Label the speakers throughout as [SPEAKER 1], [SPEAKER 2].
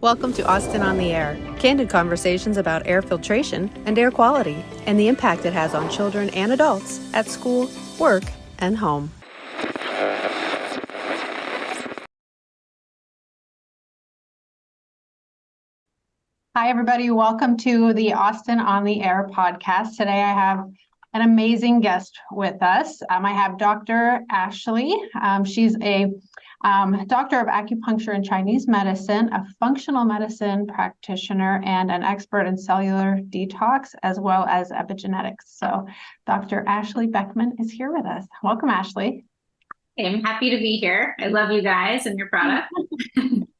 [SPEAKER 1] Welcome to Austin on the Air, candid conversations about air filtration and air quality and the impact it has on children and adults at school, work, and home.
[SPEAKER 2] Hi, everybody. Welcome to the Austin on the Air podcast. Today, I have an amazing guest with us. I have Dr. Ashley. She's a doctor of acupuncture and Chinese medicine, a functional medicine practitioner, and an expert in cellular detox, as well as epigenetics. So Dr. Ashley Beckman is here with us. Welcome, Ashley.
[SPEAKER 3] I'm happy to be here. I love you guys and your product.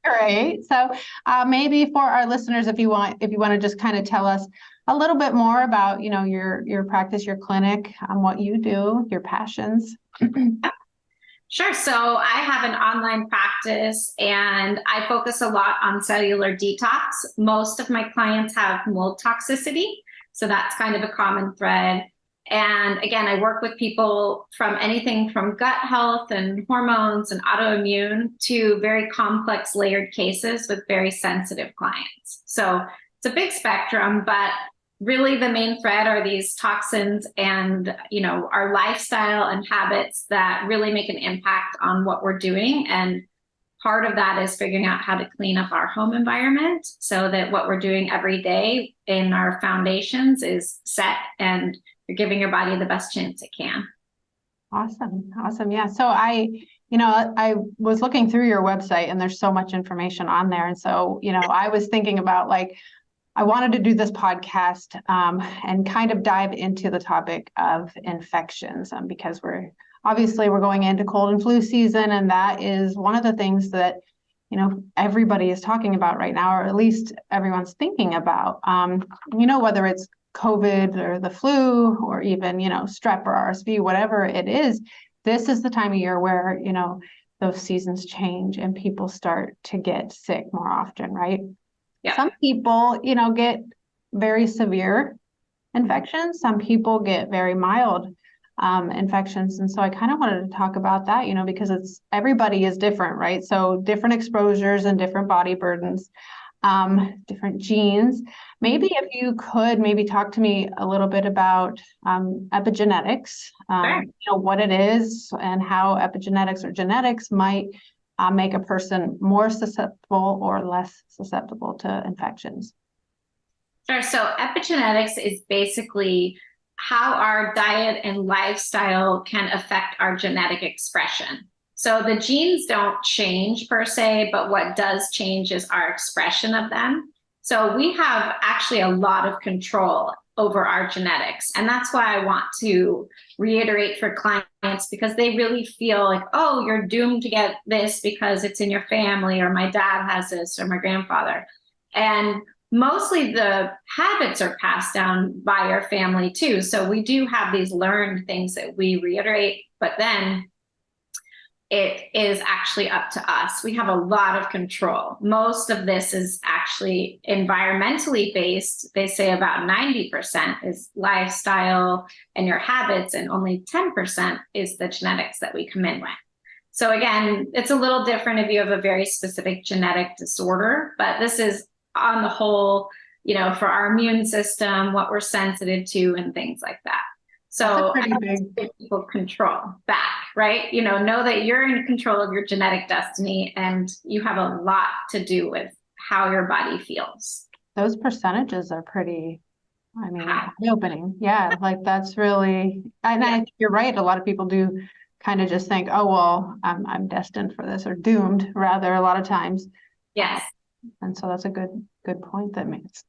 [SPEAKER 2] Great. So maybe for our listeners, if you want to just kind of tell us a little bit more about, your practice, your clinic, what you do, your passions.
[SPEAKER 3] Sure. So I have an online practice and I focus a lot on cellular detox. Most of my clients have mold toxicity, so that's kind of a common thread. And again, I work with people from anything from gut health and hormones and autoimmune to very complex layered cases with very sensitive clients. So it's a big spectrum, but really the main thread are these toxins and, our lifestyle and habits that really make an impact on what we're doing. And part of that is figuring out how to clean up our home environment so that what we're doing every day in our foundations is set and you're giving your body the best chance it can.
[SPEAKER 2] Awesome. Yeah. So I was looking through your website and there's so much information on there. And so, I was thinking about I wanted to do this podcast and kind of dive into the topic of infections because we're going into cold and flu season. And that is one of the things that, everybody is talking about right now, or at least everyone's thinking about, whether it's COVID or the flu or even, strep or RSV, whatever it is, this is the time of year where, those seasons change and people start to get sick more often, right?
[SPEAKER 3] Yeah.
[SPEAKER 2] Some people, get very severe infections. Some people get very mild infections. And so I kind of wanted to talk about that, because everybody is different, right? So different exposures and different body burdens. Different genes. Maybe if you could talk to me a little bit about epigenetics,
[SPEAKER 3] Sure.
[SPEAKER 2] What it is and how epigenetics or genetics might make a person more susceptible or less susceptible to infections.
[SPEAKER 3] Sure. So epigenetics is basically how our diet and lifestyle can affect our genetic expression. So the genes don't change per se, but what does change is our expression of them. So we have actually a lot of control over our genetics. And that's why I want to reiterate for clients, because they really feel like, oh, you're doomed to get this because it's in your family, or my dad has this, or my grandfather. And mostly the habits are passed down by your family too. So we do have these learned things that we reiterate, but then it is actually up to us. We have a lot of control. Most of this is actually environmentally based. They say about 90% is lifestyle and your habits, and only 10% is the genetics that we come in with. So again, it's a little different if you have a very specific genetic disorder, but this is on the whole, for our immune system, what we're sensitive to and things like that. So give people control back, right? Know that you're in control of your genetic destiny and you have a lot to do with how your body feels.
[SPEAKER 2] Those percentages are pretty, eye-opening. Yeah, that's really, and I think you're right. A lot of people do kind of just think, oh, well, I'm destined for this, or doomed rather, a lot of times.
[SPEAKER 3] Yes.
[SPEAKER 2] And so that's a good point that makes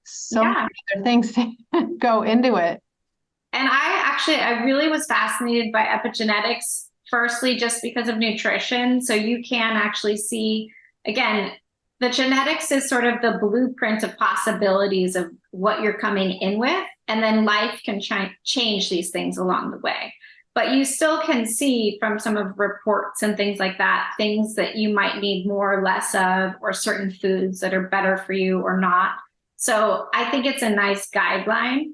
[SPEAKER 2] so many other things to go into it.
[SPEAKER 3] And I really was fascinated by epigenetics, firstly, just because of nutrition. So you can actually see, again, the genetics is sort of the blueprint of possibilities of what you're coming in with. And then life can change these things along the way. But you still can see from some of reports and things like that, things that you might need more or less of, or certain foods that are better for you or not. So I think it's a nice guideline.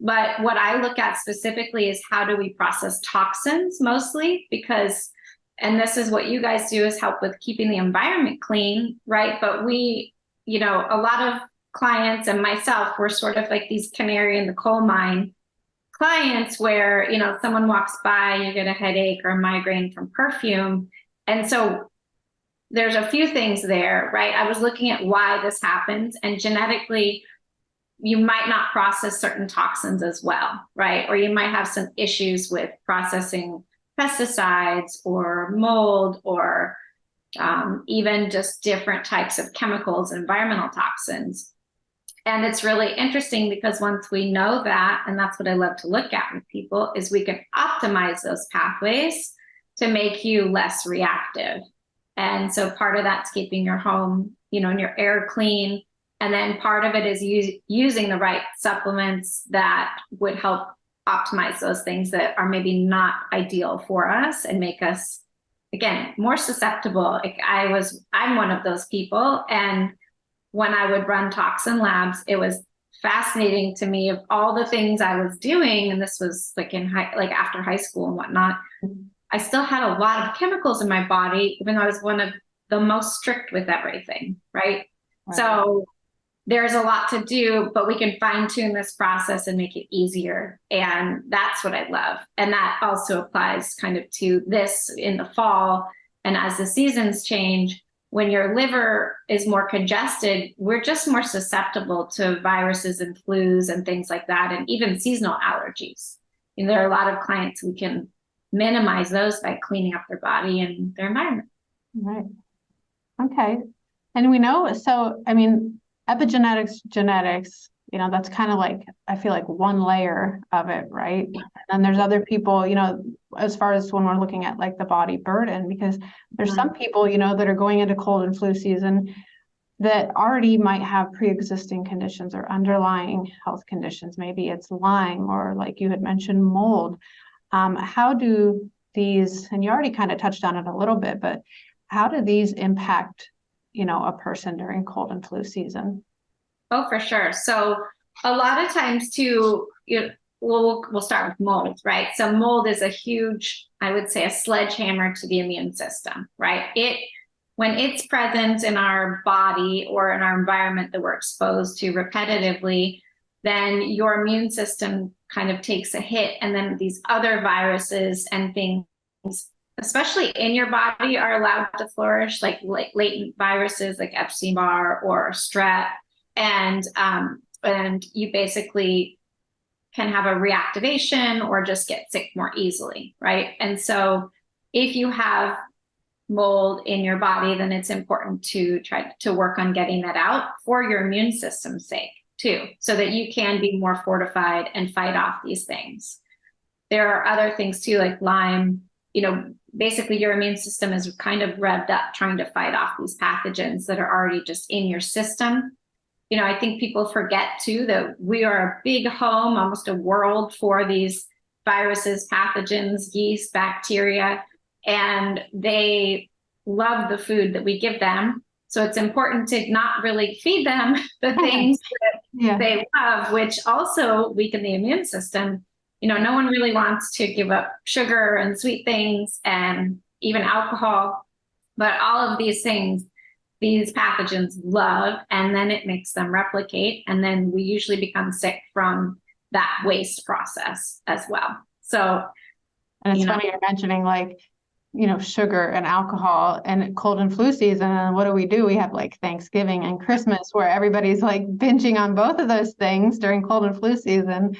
[SPEAKER 3] But what I look at specifically is how do we process toxins mostly, because, and this is what you guys do, is help with keeping the environment clean, right? But we a lot of clients and myself were sort of like these canary in the coal mine clients where, someone walks by, you get a headache or a migraine from perfume. And so there's a few things there, right? I was looking at why this happens, and genetically, you might not process certain toxins as well, right? Or you might have some issues with processing pesticides or mold or even just different types of chemicals, environmental toxins. And it's really interesting because once we know that, and that's what I love to look at with people, is we can optimize those pathways to make you less reactive. And so part of that's keeping your home, and your air clean. And then part of it is using the right supplements that would help optimize those things that are maybe not ideal for us and make us, again, more susceptible. Like I'm one of those people. And when I would run toxin labs, it was fascinating to me of all the things I was doing. And this was like after high school and whatnot. I still had a lot of chemicals in my body, even though I was one of the most strict with everything, right? So there's a lot to do, but we can fine tune this process and make it easier. And that's what I love. And that also applies kind of to this in the fall. And as the seasons change, when your liver is more congested, we're just more susceptible to viruses and flus and things like that, and even seasonal allergies. There are a lot of clients we can minimize those by cleaning up their body and their environment.
[SPEAKER 2] Right. Okay. And we know, so, I mean, epigenetics, genetics, that's kind of like, I feel like one layer of it, right? And then there's other people, as far as when we're looking at like the body burden, because there's some people, that are going into cold and flu season that already might have pre-existing conditions or underlying health conditions. Maybe it's Lyme, or like you had mentioned, mold. How do these, and you already kind of touched on it a little bit, but how do these impact, a person during cold and flu season?
[SPEAKER 3] Oh, for sure. So a lot of times too, we'll start with mold, right? So mold is a huge, I would say, a sledgehammer to the immune system, right? When it's present in our body or in our environment that we're exposed to repetitively, then your immune system kind of takes a hit. And then these other viruses and things, especially in your body, are allowed to flourish, like latent viruses like Epstein-Barr or Strep. And you basically can have a reactivation or just get sick more easily, right? And so if you have mold in your body, then it's important to try to work on getting that out for your immune system's sake too, so that you can be more fortified and fight off these things. There are other things too, like Lyme. Basically your immune system is kind of revved up trying to fight off these pathogens that are already just in your system. I think people forget too that we are a big home, almost a world for these viruses, pathogens, yeast, bacteria, and they love the food that we give them. So it's important to not really feed them the things that they love, which also weaken the immune system. No one really wants to give up sugar and sweet things and even alcohol, but all of these things, these pathogens love, and then it makes them replicate. And then we usually become sick from that waste process as well. So,
[SPEAKER 2] and it's funny you're mentioning like, sugar and alcohol and cold and flu season. And what do? We have like Thanksgiving and Christmas where everybody's like binging on both of those things during cold and flu season.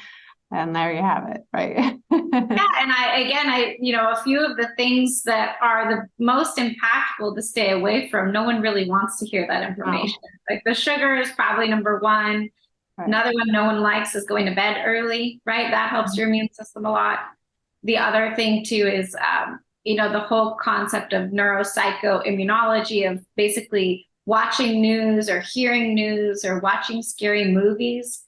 [SPEAKER 2] And there you have it, right?
[SPEAKER 3] Yeah, and I a few of the things that are the most impactful to stay away from, no one really wants to hear that information. Like the sugar is probably number one. Right. Another one no one likes is going to bed early, right? That helps your immune system a lot. The other thing too is, the whole concept of neuropsychoimmunology, of basically watching news or hearing news or watching scary movies.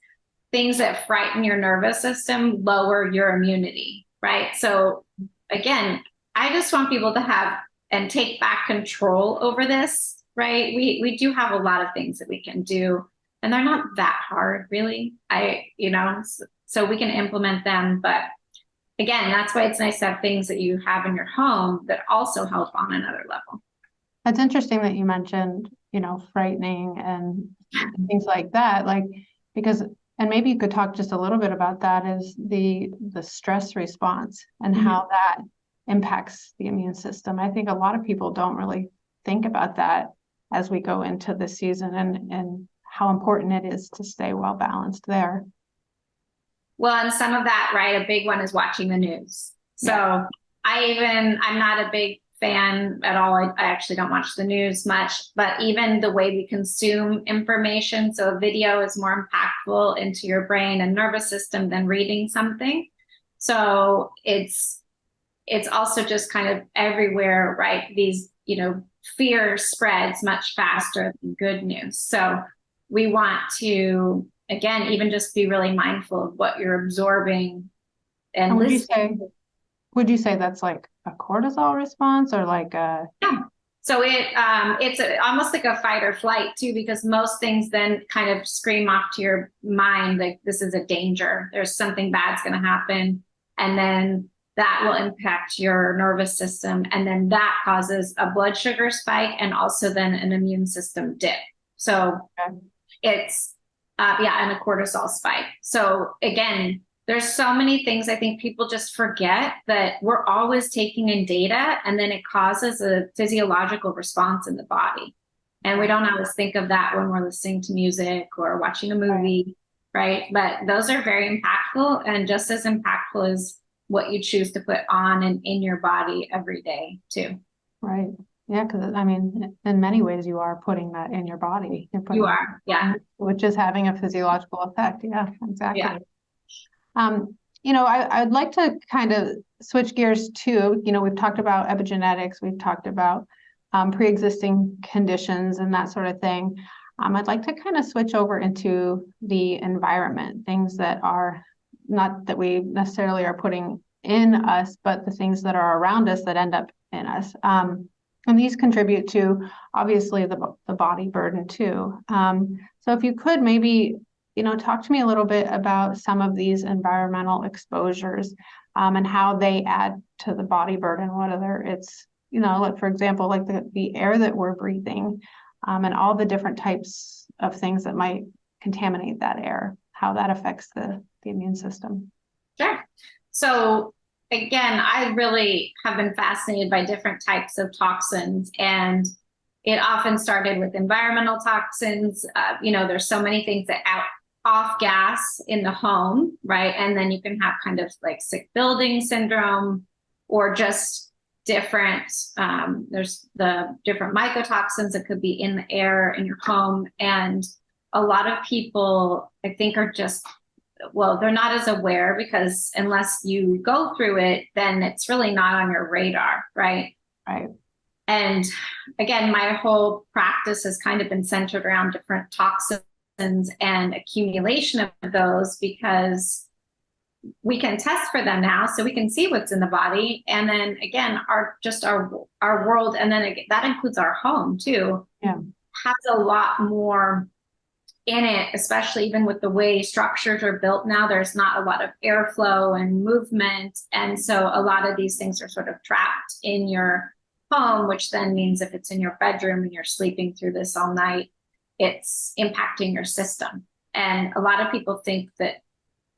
[SPEAKER 3] Things that frighten your nervous system lower your immunity, right? So again, I just want people to have and take back control over this, right? We do have a lot of things that we can do, and they're not that hard, really. So we can implement them. But again, that's why it's nice to have things that you have in your home that also help on another level.
[SPEAKER 2] That's interesting that you mentioned frightening and things like that. Like, because, and maybe you could talk just a little bit about that, is the stress response and how that impacts the immune system. I think a lot of people don't really think about that as we go into the season, and how important it is to stay well balanced there.
[SPEAKER 3] Well, and some of that, right, a big one is watching the news. So
[SPEAKER 2] Yeah.
[SPEAKER 3] I'm not a big fan at all. I actually don't watch the news much, but even the way we consume information. So a video is more impactful into your brain and nervous system than reading something. So it's also just kind of everywhere, right? These, fear spreads much faster than good news. So we want to, again, even just be really mindful of what you're absorbing and
[SPEAKER 2] And
[SPEAKER 3] listening.
[SPEAKER 2] would you say that's like a cortisol response, or like a?
[SPEAKER 3] Yeah. So it's almost like a fight or flight too, because most things then kind of scream off to your mind, like this is a danger. There's something bad's going to happen. And then that will impact your nervous system. And then that causes a blood sugar spike and also then an immune system dip. So it's, and a cortisol spike. So again, there's so many things I think people just forget, that we're always taking in data, and then it causes a physiological response in the body. And we don't always think of that when we're listening to music or watching a movie, right? But those are very impactful, and just as impactful as what you choose to put on and in your body every day too.
[SPEAKER 2] Right. Yeah, because I mean, in many ways, you are putting that in your body.
[SPEAKER 3] You are, yeah.
[SPEAKER 2] Which is having a physiological effect. Yeah, exactly.
[SPEAKER 3] Yeah.
[SPEAKER 2] I'd like to kind of switch gears too. We've talked about epigenetics, we've talked about pre-existing conditions and that sort of thing. I'd like to kind of switch over into the environment, things that are not that we necessarily are putting in us, but the things that are around us that end up in us. And these contribute to, obviously, the body burden too. So if you could maybe, talk to me a little bit about some of these environmental exposures, and how they add to the body burden, whether it's, like, for example, like the air that we're breathing, and all the different types of things that might contaminate that air, how that affects the immune system.
[SPEAKER 3] Sure. So again, I really have been fascinated by different types of toxins, and it often started with environmental toxins. There's so many things that off gas in the home, right? And then you can have kind of like sick building syndrome, or just different, there's the different mycotoxins that could be in the air in your home. And a lot of people, I think, are just, well, they're not as aware, because unless you go through it, then it's really not on your radar, right?
[SPEAKER 2] Right.
[SPEAKER 3] And again, my whole practice has kind of been centered around different toxins and accumulation of those, because we can test for them now, so we can see what's in the body. And then again, our world, and then that includes our home too, has a lot more in it, especially even with the way structures are built now. There's not a lot of airflow and movement. And so a lot of these things are sort of trapped in your home, which then means if it's in your bedroom and you're sleeping through this all night, it's impacting your system. And a lot of people think that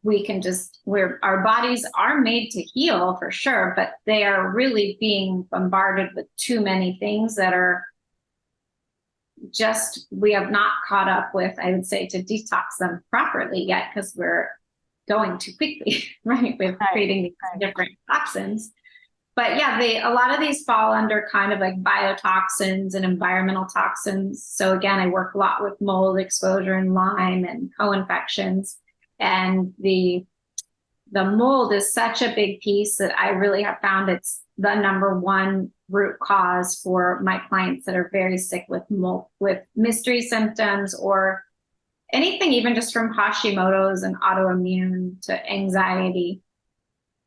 [SPEAKER 3] our bodies are made to heal for sure, but they are really being bombarded with too many things that are just, we have not caught up with, I would say, to detox them properly yet, because we're going too quickly, right? With creating these different toxins. But yeah, a lot of these fall under kind of like biotoxins and environmental toxins. So again, I work a lot with mold exposure and Lyme and co-infections. And the mold is such a big piece that I really have found it's the number one root cause for my clients that are very sick with mold, with mystery symptoms, or anything even just from Hashimoto's and autoimmune to anxiety.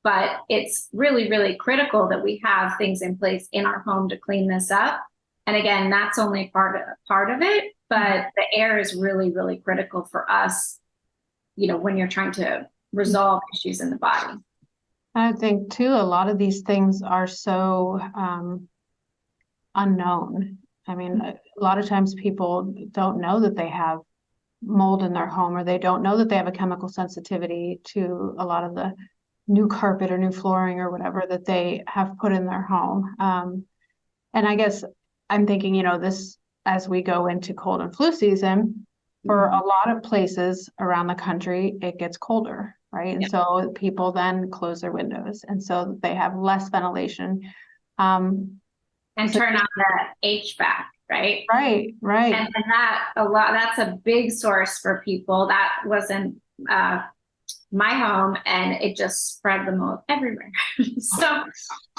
[SPEAKER 3] But it's really, really critical that we have things in place in our home to clean this up. And again, that's only part of it, but the air is really, really critical for us, when you're trying to resolve issues in the body.
[SPEAKER 2] I think too, a lot of these things are so unknown. I mean, a lot of times people don't know that they have mold in their home, or they don't know that they have a chemical sensitivity to a lot of the new carpet or new flooring or whatever that they have put in their home. And I guess I'm thinking, this, as we go into cold and flu season, for a lot of places around the country, it gets colder, right? And so people then close their windows, and so they have less ventilation.
[SPEAKER 3] And turn on the HVAC, right?
[SPEAKER 2] Right.
[SPEAKER 3] And that's a big source for people. That wasn't my home, and it just spread the mold everywhere. So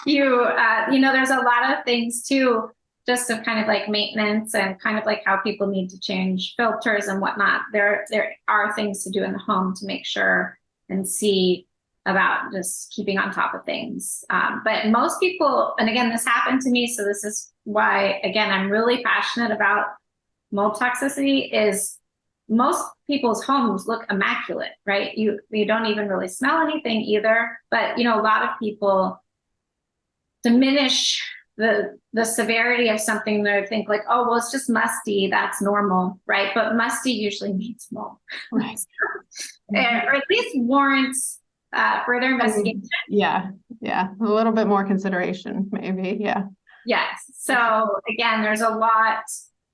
[SPEAKER 3] there's a lot of things too, just of kind of like maintenance and kind of like how people need to change filters and whatnot. There are things to do in the home to make sure and see about just keeping on top of things. But most people, and again, this happened to me, so this is why, again, I'm really passionate about mold toxicity, is most people's homes look immaculate, right? You don't even really smell anything either. But, a lot of people diminish the severity of something. They think like, oh, well, it's just musty, that's normal, right? But musty usually means mold.
[SPEAKER 2] Right.
[SPEAKER 3] Or at least warrants further investigation.
[SPEAKER 2] Yeah. A little bit more consideration, maybe. Yeah.
[SPEAKER 3] Yes. So again, there's a lot,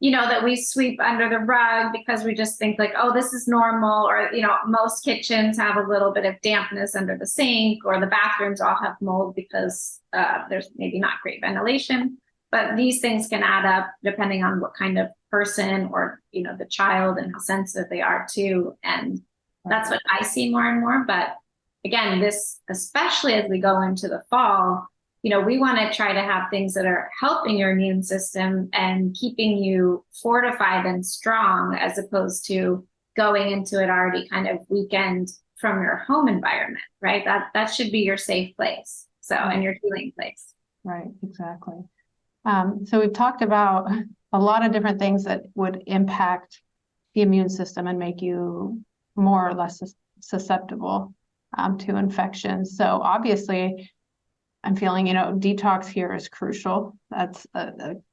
[SPEAKER 3] that we sweep under the rug because we just think like, oh, this is normal. Or, most kitchens have a little bit of dampness under the sink, or the bathrooms all have mold because there's maybe not great ventilation. But these things can add up depending on what kind of person, or, the child, and how sensitive they are too. And that's what I see more and more. But again, this, especially as we go into the fall, we want to try to have things that are helping your immune system and keeping you fortified and strong, as opposed to going into it already kind of weakened from your home environment, right? That should be your safe place. So, and your healing place.
[SPEAKER 2] Right, exactly. So we've talked about a lot of different things that would impact the immune system and make you more or less susceptible to infections. So obviously, I'm feeling, detox here is crucial. That's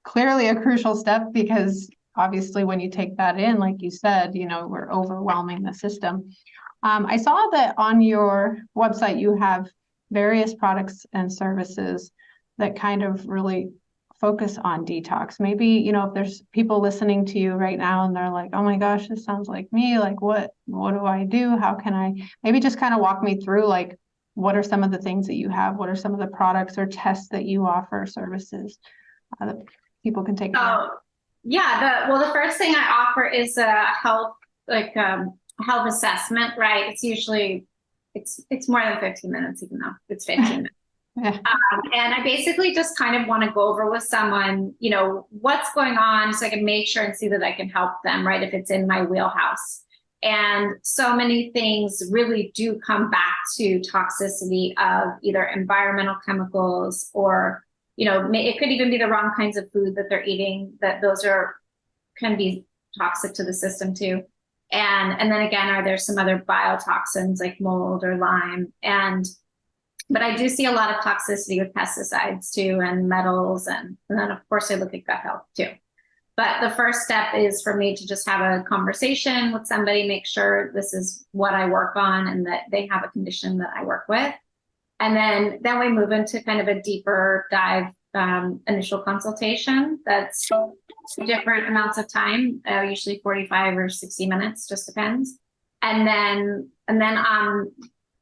[SPEAKER 2] clearly a crucial step, because obviously when you take that in, like you said, we're overwhelming the system. I saw that on your website, you have various products and services that kind of really focus on detox. Maybe, if there's people listening to you right now and they're like, oh my gosh, this sounds like me. Like, what do I do? How can I maybe just kind of walk me through, like, what are some of the things that you have? What are some of the products or tests that you offer, services that people can take?
[SPEAKER 3] Oh, yeah. The first thing I offer is a health assessment, right? It's usually, it's more than 15 minutes, even though it's 15 minutes.
[SPEAKER 2] Yeah.
[SPEAKER 3] And I basically just kind of want to go over with someone, what's going on, so I can make sure and see that I can help them, right? If it's in my wheelhouse. And so many things really do come back to toxicity of either environmental chemicals, or, it could even be the wrong kinds of food that they're eating, that those can be toxic to the system too. And then again, are there some other biotoxins like mold or Lyme? But I do see a lot of toxicity with pesticides too, and metals. And then of course I look at gut health too. But the first step is for me to just have a conversation with somebody, make sure this is what I work on and that they have a condition that I work with. And then we move into kind of a deeper dive initial consultation. That's different amounts of time, usually 45 or 60 minutes, just depends. And then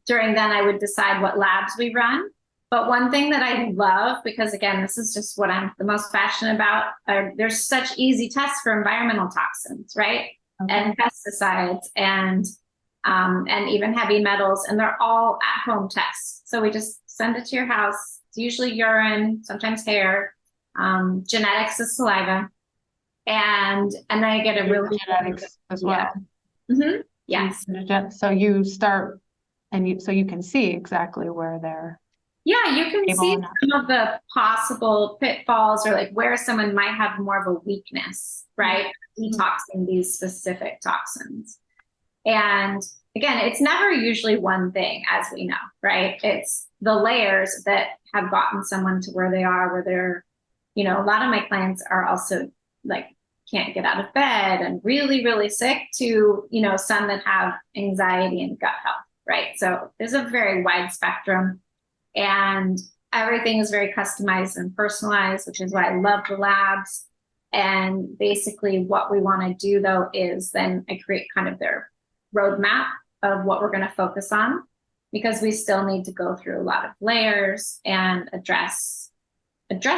[SPEAKER 3] during then I would decide what labs we run. But one thing that I love, because again, this is just what I'm the most passionate about, there's such easy tests for environmental toxins, right? Okay. And pesticides and even heavy metals, and they're all at-home tests. So we just send it to your house. It's usually urine, sometimes hair, genetics is saliva, and then I get a really
[SPEAKER 2] genetics as well.
[SPEAKER 3] Yeah. Mm-hmm. Yes.
[SPEAKER 2] So you start, and so you can see exactly where they're.
[SPEAKER 3] Yeah, you can see some of the possible pitfalls, or like where someone might have more of a weakness, right? Mm-hmm. Detoxing these specific toxins. And again, it's never usually one thing, as we know, right? It's the layers that have gotten someone to where they are, where they're, a lot of my clients are also like can't get out of bed and really, really sick to, some that have anxiety and gut health, right? So there's a very wide spectrum, and everything is very customized and personalized, which is why I love the labs. And basically what we want to do though is then I create kind of their roadmap of what we're going to focus on, because we still need to go through a lot of layers and address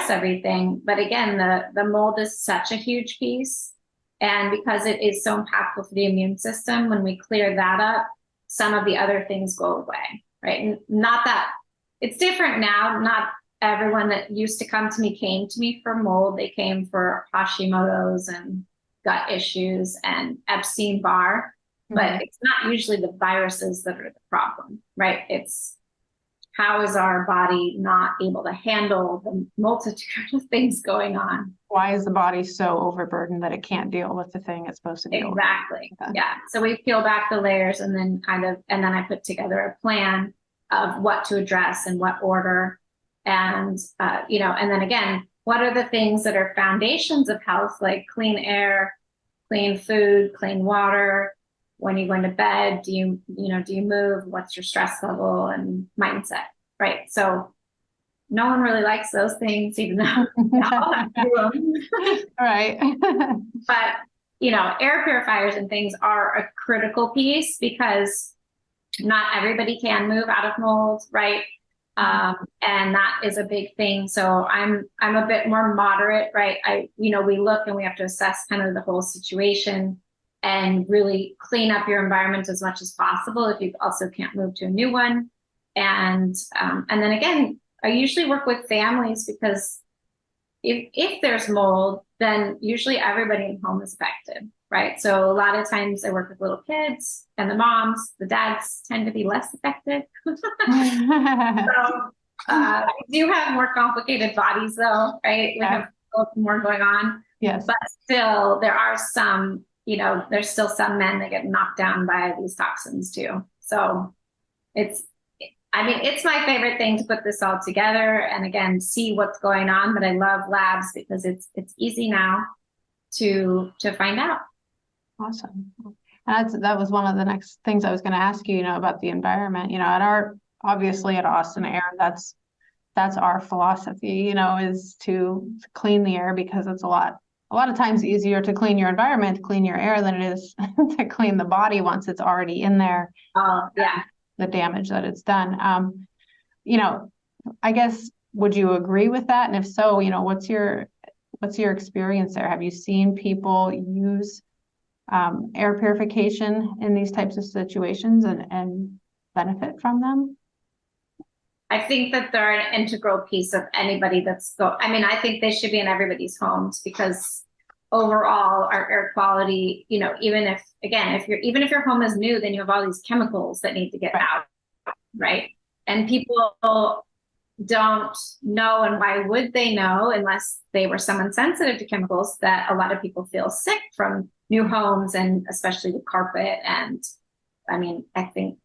[SPEAKER 3] everything. But again, the mold is such a huge piece. And because it is so impactful for the immune system, when we clear that up, some of the other things go away, right? And not that it's different now. Not everyone that used to come to me came to me for mold. They came for Hashimoto's and gut issues and Epstein-Barr, but it's not usually the viruses that are the problem, right? It's how is our body not able to handle the multitude of things going on?
[SPEAKER 2] Why is the body so overburdened that it can't deal with the thing it's supposed to deal with?
[SPEAKER 3] Exactly. Yeah. So we peel back the layers and then and then I put together a plan of what to address in what order. And, and then again, what are the things that are foundations of health, like clean air, clean food, clean water? When you're going to bed, do you move? What's your stress level and mindset, right? So no one really likes those things, even though we all have to do them.
[SPEAKER 2] Right.
[SPEAKER 3] But, air purifiers and things are a critical piece because not everybody can move out of mold, right? And that is a big thing. So I'm a bit more moderate, right? We look and we have to assess kind of the whole situation and really clean up your environment as much as possible if you also can't move to a new one. And then again, I usually work with families because if there's mold, then usually everybody in the home is affected, right? So a lot of times I work with little kids, and the moms, the dads tend to be less affected. So we do have more complicated bodies though, right? We have more going on.
[SPEAKER 2] Yes.
[SPEAKER 3] But still, there are some, there's still some men that get knocked down by these toxins too. So it's my favorite thing to put this all together and again, see what's going on. But I love labs because it's easy now to find out.
[SPEAKER 2] Awesome. That was one of the next things I was going to ask you, about the environment, obviously at Austin Air, that's our philosophy, is to clean the air, because it's a lot of times easier to clean your environment, to clean your air, than it is to clean the body once it's already in there.
[SPEAKER 3] Yeah.
[SPEAKER 2] The damage that it's done. I guess, would you agree with that? And if so, what's your experience there? Have you seen people use air purification in these types of situations and benefit from them?
[SPEAKER 3] I think that they're an integral piece of anybody I think they should be in everybody's homes, because overall our air quality, even if your home is new, then you have all these chemicals that need to get out, right? And people don't know, and why would they know unless they were someone sensitive to chemicals, that a lot of people feel sick from new homes, and especially with carpet. And I think,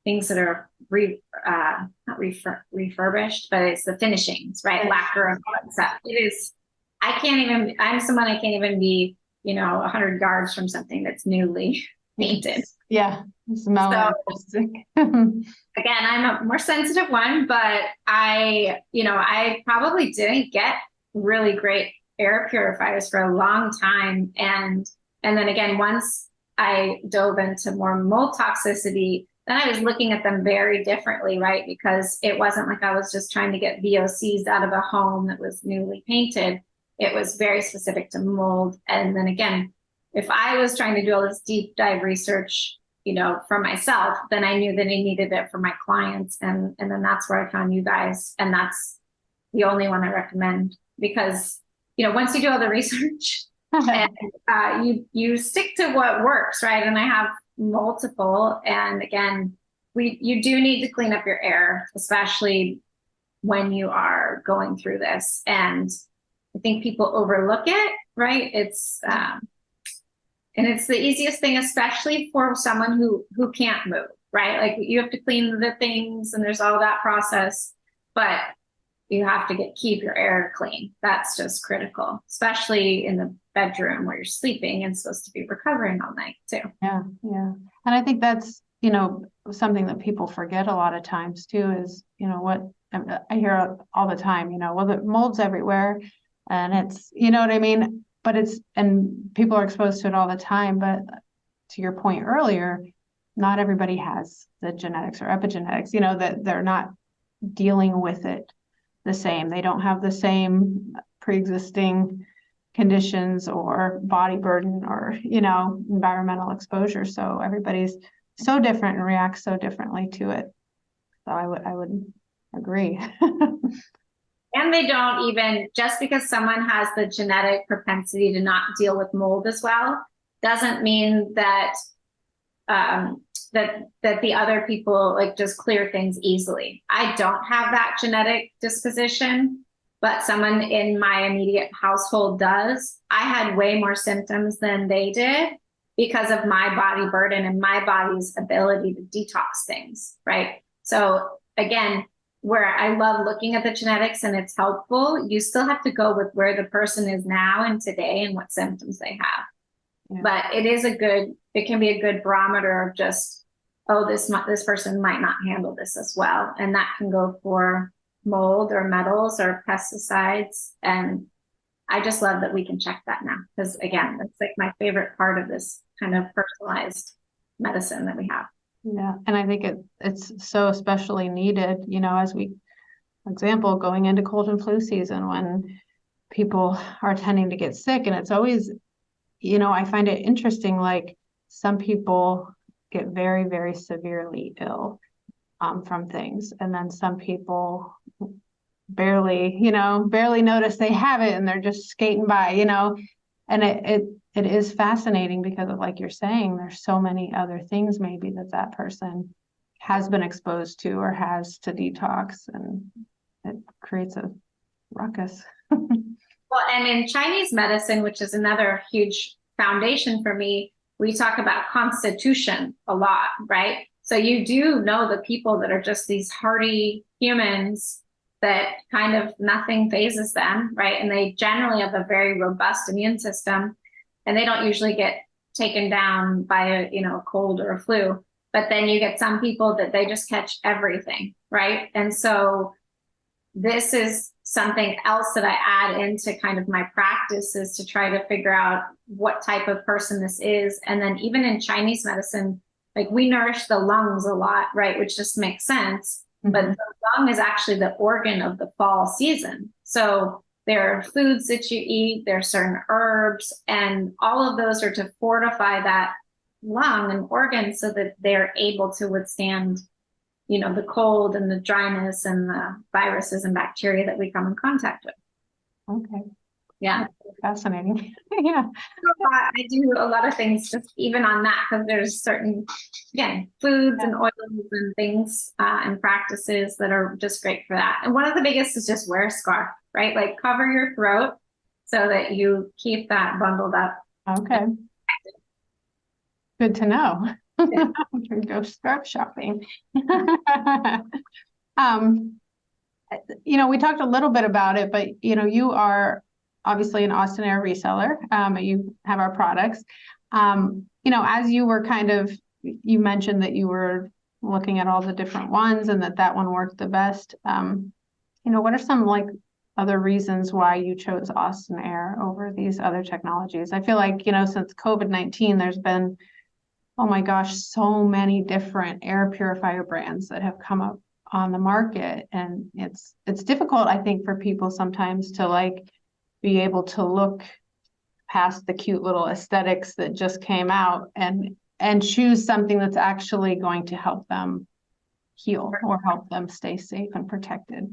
[SPEAKER 3] things that are not refurbished, but it's the finishings, right? Lacquer and all that stuff. I'm someone, I can't even be, 100 yards from something that's newly painted.
[SPEAKER 2] Yeah. Smell.
[SPEAKER 3] So, again, I'm a more sensitive one, but I probably didn't get really great air purifiers for a long time. And then again, once I dove into more mold toxicity, then I was looking at them very differently, right? Because it wasn't like I was just trying to get VOCs out of a home that was newly painted. It was very specific to mold. And then again, if I was trying to do all this deep dive research, for myself, then I knew that I needed it for my clients. And then that's where I found you guys. And that's the only one I recommend, because, once you do all the research and you stick to what works, right? And I have multiple. And again, you do need to clean up your air, especially when you are going through this. And I think people overlook it, right? It's and it's the easiest thing, especially for someone who can't move, right? Like, you have to clean the things and there's all that process, but you have to keep your air clean. That's just critical, especially in bedroom where you're sleeping and supposed to be recovering all night too.
[SPEAKER 2] Yeah, yeah. And I think that's, you know, something that people forget a lot of times too is, you know, what I hear all the time, you know, well, the mold's everywhere and it's, you know what I mean? But it's, and people are exposed to it all the time. But to your point earlier, not everybody has the genetics or epigenetics, you know, that they're not dealing with it the same. They don't have the same pre-existing conditions or body burden or, you know, environmental exposure. So everybody's so different and reacts so differently to it. So I would agree.
[SPEAKER 3] And they don't even, just because someone has the genetic propensity to not deal with mold as well, doesn't mean that that the other people like just clear things easily. I don't have that genetic disposition, but someone in my immediate household does. I had way more symptoms than they did because of my body burden and my body's ability to detox things, right? So again, where I love looking at the genetics and it's helpful, you still have to go with where the person is now and today and what symptoms they have. Yeah. But it can be a good barometer of just, oh, this person might not handle this as well. And that can go for mold or metals or pesticides. And I just love that we can check that now. Because again, that's like my favorite part of this kind of personalized medicine that we have.
[SPEAKER 2] Yeah. And I think it's so especially needed, you know, as we, for example, going into cold and flu season when people are tending to get sick. And it's always, you know, I find it interesting, like some people get very, very severely ill from things. And then some people barely notice they have it and they're just skating by, you know, and it is fascinating because of, like you're saying, there's so many other things maybe that person has been exposed to or has to detox, and it creates a ruckus.
[SPEAKER 3] Well, and in Chinese medicine, which is another huge foundation for me, we talk about constitution a lot, right? So you do know the people that are just these hardy humans that kind of nothing phases them, right? And they generally have a very robust immune system, and they don't usually get taken down by a cold or a flu. But then you get some people that they just catch everything, right? And so this is something else that I add into kind of my practice, is to try to figure out what type of person this is. And then even in Chinese medicine, like we nourish the lungs a lot, right? Which just makes sense. Mm-hmm. But the lung is actually the organ of the fall season. So there are foods that you eat, there are certain herbs, and all of those are to fortify that lung and organ so that they're able to withstand the cold and the dryness and the viruses and bacteria that we come in contact with.
[SPEAKER 2] Okay.
[SPEAKER 3] Yeah.
[SPEAKER 2] That's fascinating. Yeah.
[SPEAKER 3] I do a lot of things just even on that, because there's certain, again, foods and oils and things and practices that are just great for that. And one of the biggest is just wear a scarf, right? Like cover your throat so that you keep that bundled up.
[SPEAKER 2] Okay. Good to know. Go scarf shopping. We talked a little bit about it, but you are obviously an Austin Air reseller. You have our products. As you were you mentioned that you were looking at all the different ones and that one worked the best. What are some other reasons why you chose Austin Air over these other technologies? I feel like, since COVID-19, there's been, oh my gosh, so many different air purifier brands that have come up on the market. And it's difficult, I think, for people sometimes to be able to look past the cute little aesthetics that just came out and choose something that's actually going to help them heal or help them stay safe and protected.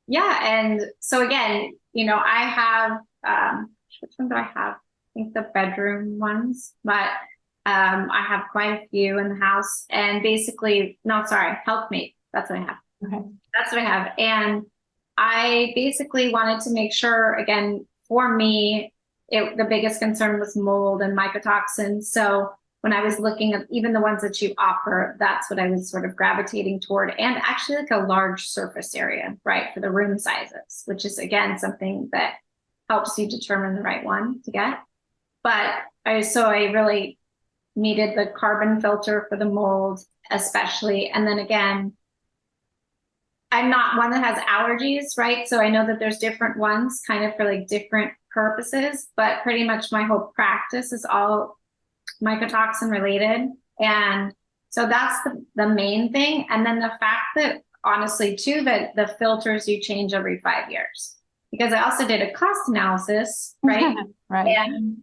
[SPEAKER 3] Yeah. And so again, I have, which one do I have? I think the bedroom ones, but I have quite a few in the house, and basically, Healthmate. That's what I have.
[SPEAKER 2] Okay.
[SPEAKER 3] That's what I have. And I basically wanted to make sure, again, for me, the biggest concern was mold and mycotoxins. So when I was looking at even the ones that you offer, that's what I was sort of gravitating toward, and actually a large surface area, right, for the room sizes, which is, again, something that helps you determine the right one to get. But I really needed the carbon filter for the mold, especially. And then again, I'm not one that has allergies, right? So I know that there's different ones kind of for like different purposes, but pretty much my whole practice is all mycotoxin related. And so that's the main thing. And then the fact that honestly too, that the filters you change every 5 years, because I also did a cost analysis, right?
[SPEAKER 2] Right.
[SPEAKER 3] And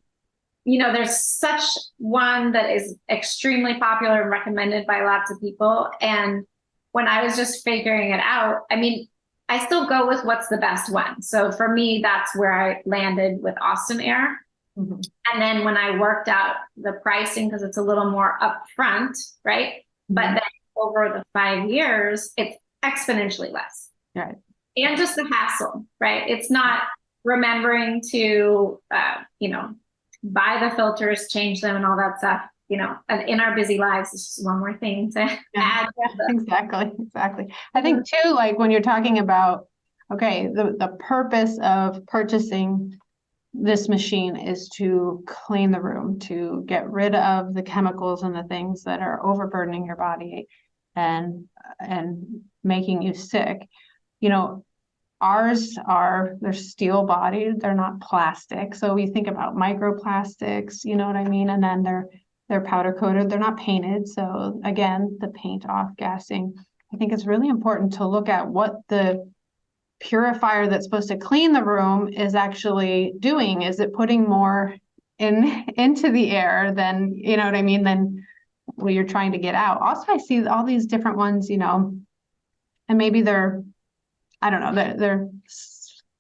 [SPEAKER 3] there's such one that is extremely popular and recommended by lots of people. And when I was just figuring it out, I mean, I still go with what's the best one. So for me, that's where I landed with Austin Air.
[SPEAKER 2] Mhm.
[SPEAKER 3] And then when I worked out the pricing, because it's a little more upfront, right? But then over the 5 years, it's exponentially less.
[SPEAKER 2] Right.
[SPEAKER 3] And just the hassle, right? It's not remembering to, buy the filters, change them and all that stuff, and in our busy lives, it's just one more thing to add.
[SPEAKER 2] Exactly. I think too, like when you're talking about, okay, the purpose of purchasing this machine is to clean the room, to get rid of the chemicals and the things that are overburdening your body and making you sick. They're steel bodied, they're not plastic. So we think about microplastics, you know what I mean? And then they're powder coated, they're not painted. So again, the paint off gassing. I think it's really important to look at what the purifier that's supposed to clean the room is actually doing. Is it putting more into the air than, you know what I mean, than what you're trying to get out? Also, I see all these different ones, and maybe they're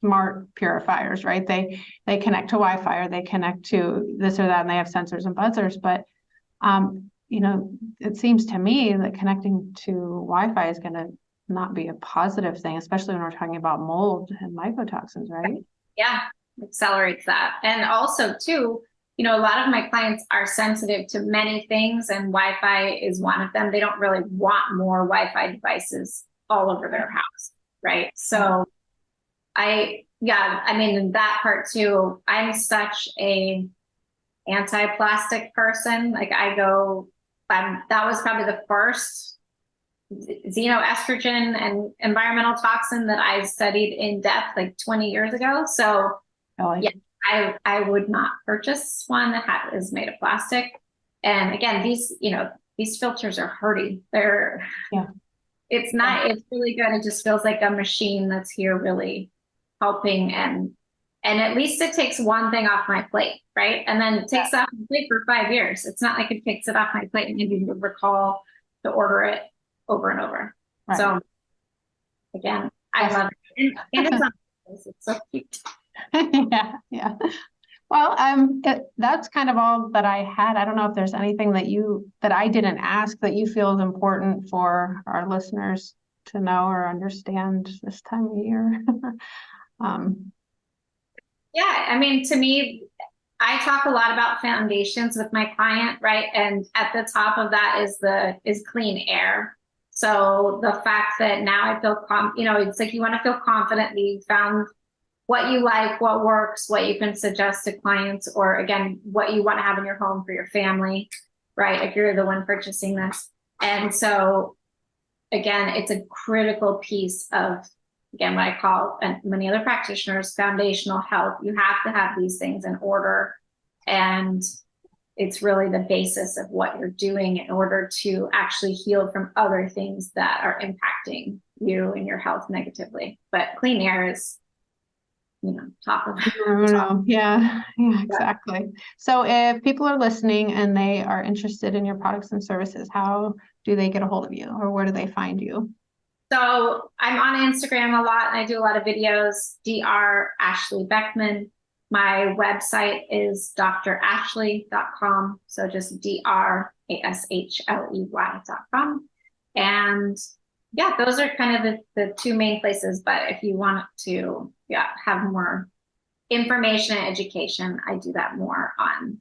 [SPEAKER 2] smart purifiers, right? They connect to Wi-Fi or they connect to this or that, and they have sensors and buzzers. But it seems to me that connecting to Wi-Fi is going to not be a positive thing, especially when we're talking about mold and mycotoxins, right?
[SPEAKER 3] Yeah, accelerates that. And also too, a lot of my clients are sensitive to many things, and Wi-Fi is one of them. They don't really want more Wi-Fi devices all over their house, right? So that part too, I'm such a anti-plastic person. Like that was probably the first xenoestrogen and environmental toxin that I studied in depth like 20 years ago. So I would not purchase one that is made of plastic. And again, these filters are hardy. It's really good. It just feels like a machine that's here really helping. And at least it takes one thing off my plate, right? And then it takes off my plate for 5 years. It's not like it takes it off my plate and maybe you recall to order it over and over. Right. So again, I love it. And it's on it's so cute.
[SPEAKER 2] Yeah. Well, that's kind of all that I had. I don't know if there's anything that I didn't ask that you feel is important for our listeners to know or understand this time of year.
[SPEAKER 3] Yeah, I mean, to me, I talk a lot about foundations with my client, right? And at the top of that is clean air. So the fact that now I feel, it's like you want to feel confident that you found what you like, what works, what you can suggest to clients, or again, what you want to have in your home for your family, right? If you're the one purchasing this. And so again, it's a critical piece of, again, what I call, and many other practitioners, foundational health. You have to have these things in order. And it's really the basis of what you're doing in order to actually heal from other things that are impacting you and your health negatively. But clean air is, top of
[SPEAKER 2] top. Yeah, exactly. So if people are listening and they are interested in your products and services, how do they get a hold of you, or where do they find you?
[SPEAKER 3] So I'm on Instagram a lot and I do a lot of videos, Dr. Ashley Beckman. My website is drashley.com. So just drashley.com. And yeah, those are kind of the two main places. But if you want to have more information and education, I do that more on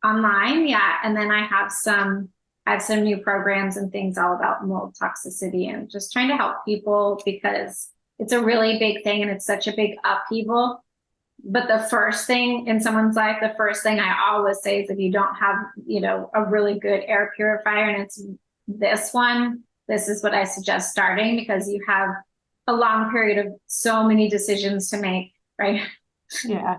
[SPEAKER 3] online. Yeah. And then I have some new programs and things all about mold toxicity and just trying to help people because it's a really big thing and it's such a big upheaval. But the first thing in someone's life, the first thing I always say is if you don't have, a really good air purifier and it's this one, this is what I suggest starting, because you have a long period of so many decisions to make, right?
[SPEAKER 2] Yeah.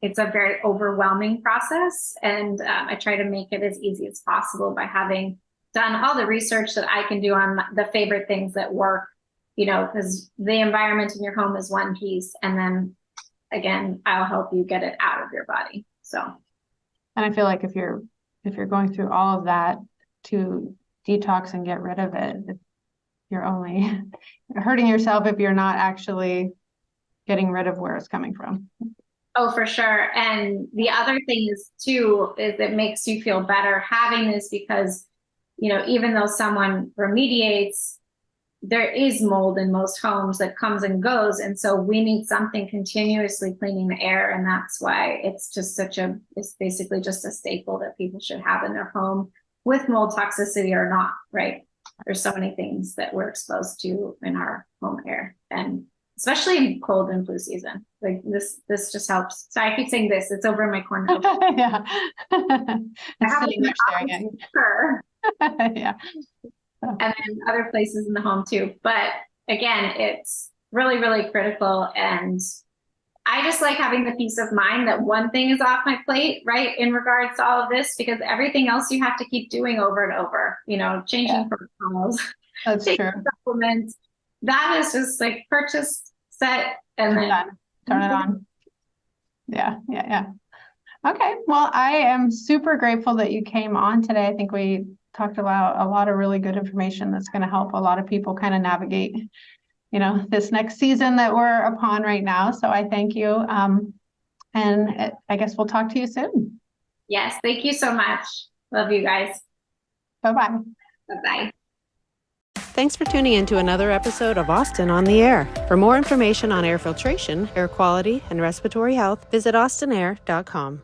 [SPEAKER 3] It's a very overwhelming process. And I try to make it as easy as possible by having done all the research that I can do on the favorite things that work, because the environment in your home is one piece. And then again, I'll help you get it out of your body. So,
[SPEAKER 2] and I feel like if you're going through all of that to detox and get rid of it, you're only hurting yourself if you're not actually getting rid of where it's coming from.
[SPEAKER 3] Oh, for sure. And the other thing is too, is it makes you feel better having this because, even though someone remediates, there is mold in most homes that comes and goes. And so we need something continuously cleaning the air. And that's why it's just it's basically just a staple that people should have in their home, with mold toxicity or not, right? There's so many things that we're exposed to in our home air, and especially in cold and flu season. Like this just helps. So I keep saying this, it's over in my corner.
[SPEAKER 2] Yeah.
[SPEAKER 3] It's sitting next there again.
[SPEAKER 2] Yeah.
[SPEAKER 3] And then other places in the home too. But again, it's really, really critical. And I just like having the peace of mind that one thing is off my plate, right? In regards to all of this, because everything else you have to keep doing over and over, changing protocols,
[SPEAKER 2] That's
[SPEAKER 3] taking
[SPEAKER 2] true.
[SPEAKER 3] supplements. That is just like purchase, set, and then
[SPEAKER 2] turn it on. Yeah. Okay. Well, I am super grateful that you came on today. I think we talked about a lot of really good information that's going to help a lot of people kind of navigate, this next season that we're upon right now. So I thank you. And I guess we'll talk to you soon.
[SPEAKER 3] Yes. Thank you so much. Love you guys.
[SPEAKER 2] Bye-bye.
[SPEAKER 3] Bye-bye.
[SPEAKER 1] Thanks for tuning in to another episode of Austin on the Air. For more information on air filtration, air quality, and respiratory health, visit austinair.com.